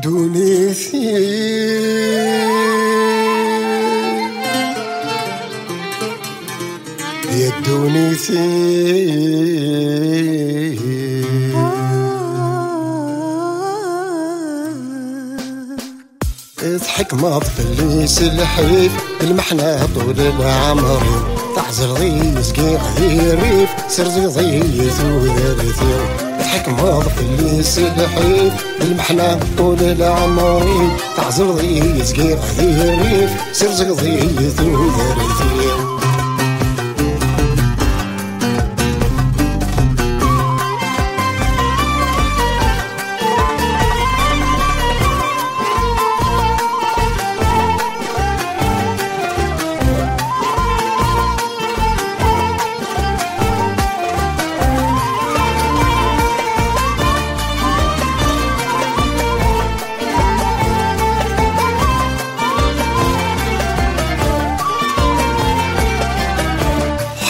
دونيتي يا دونيتي اضحك ما تفليس الحيف المحنة طول العمر تعزر ضي سقيق ذي الريف سرزي ضي ذوذرتي اضحك ما تفليس الحيف المحنة طول العمر تعزر ضي سقيق ذي الريف سرزي ضي ذوذرتي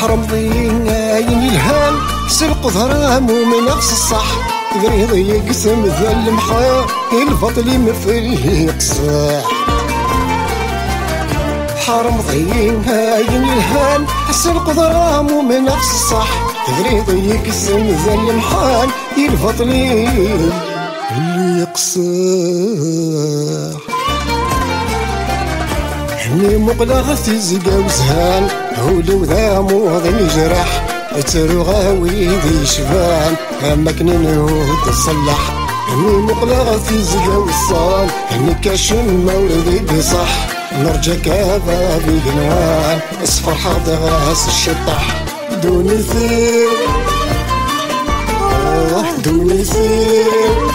حرم ضينا ينهان سرق ظرام ومن أقصى الصح ذريضي يقسم ذا المحا البطل مفلي قصاح حرم ضينا ينهان سرق ظرام ومن أقصى الصح ذريضي يقسم ذا المحا البطل اللي يقصاح حني مقلغتي زقا وزهان هولو ذا موضن جرح اترو غاوي ذي شبان اماكن نهود تصلح حني مقلغتي زقا وصان حني كاشم مولدي بصح نرجع كذا بجنوان اصفر حاضر راس الشطح دوني ثير دوني ثير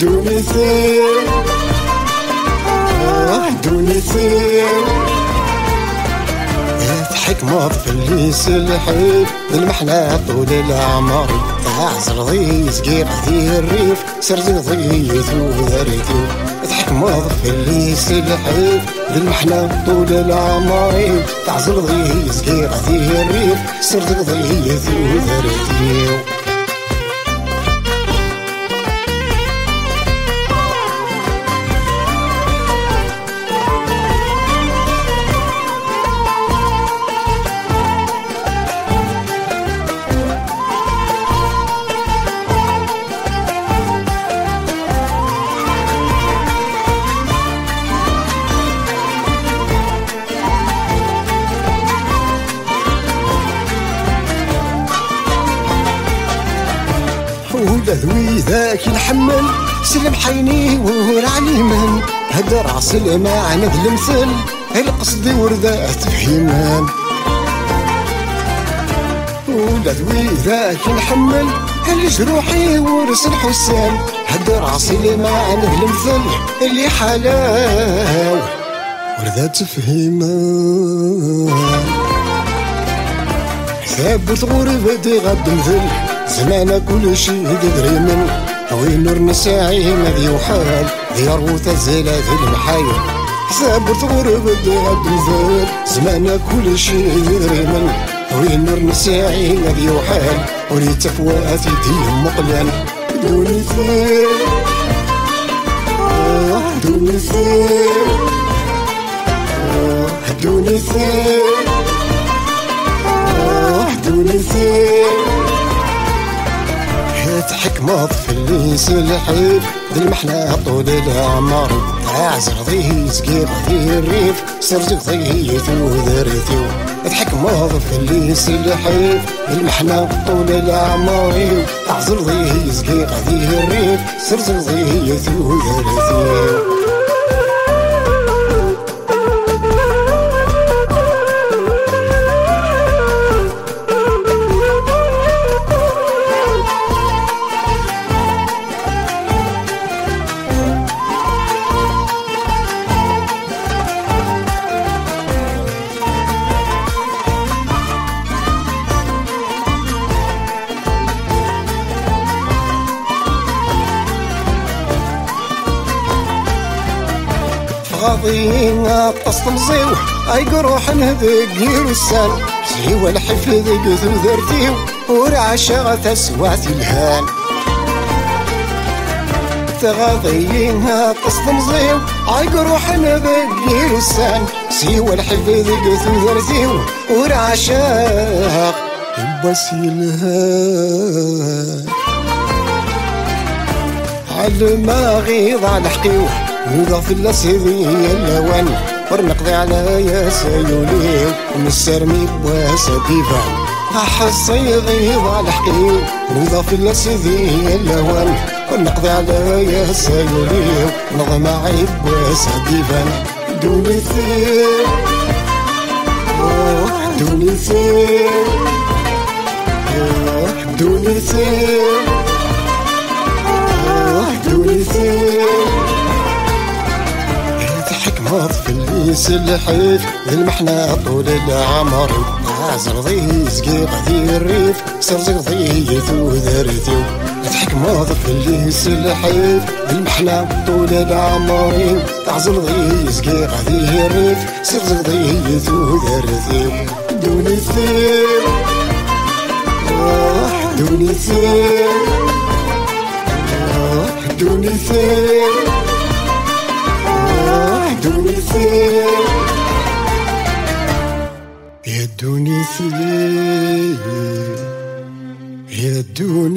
دوني ثير دوني ثير اضحك ما تفليس الحيف المحنة طول العمر تعزر ضي سقيق ذي الريف سرزي ضي ذوذرتي اضحك ما تفليس الحيف المحنة طول العمر تعزر ضي سقيق ذي الريف سرزي ضي ذوذرتي ولا ذوي ذاك الحمل سلم حيني ورع اليمن هد راس المعنى ذا المثل القصد وردات فهمان ولا ذوي ذاك الحمل الجروحي ورس الحسان هد راس المعنى ذا المثل اللي حلاوه وردات فهمان ثابت غربتي غد مثل زمان كل شي يدري من وين نور نساعي مذي وحال ذيروت الزلات المحايل ثابت غربتي غد مثل زمان كل شي يدري من وين نور نساعي مذي وحال وليت فواتي ديهم مقلان دوني ثير دوني ثير دوني ثير دوني ثير اضحك ما تفليس الحيف ذي المحنة طول العمر تعزر ضي سقيق ذي الريف سرزق ضي ذوذرتي اضحك ما تفليس الحيف ذي المحنة طول العمر تعزر ضي سقيق ذي الريف سرزق ضي ذوذرتي تغاضين قصد مزيو اي روح نهدق يرسل سيوى الحفظ قثو ذرتيو ورعشا تسوات الهان تغاضين قصد مزيو اي روح نهدق يرسل سيوى الحفظ قثو ذرتيو ورعشا بس الهان على ما غيظ على حقيوه وضع في الاسهذي اللوان ورنقضي على يا سيوليو ومسرمي بواسا ديفان أحصي غيظ على حقيوه وضع في الاسهذي اللوان ورنقضي على يا سيوليو نظم عيب بواسا ديفان دوني ثير دوني ثير دوني ثير دوني ثير حكمة في الليس الحيف ذي المحنة طول العمر عزرضي زقيق ذي الريف سرزقضي ثو ذرثيو حكمة في الليس الحيف ذي المحنة طول العمر عزرضي زقيق ذي الريف سرزقضي ثو ذرثيو دوني ثير دوني ثير دوني ثير دوني ثير يا دوني ثير يا دوني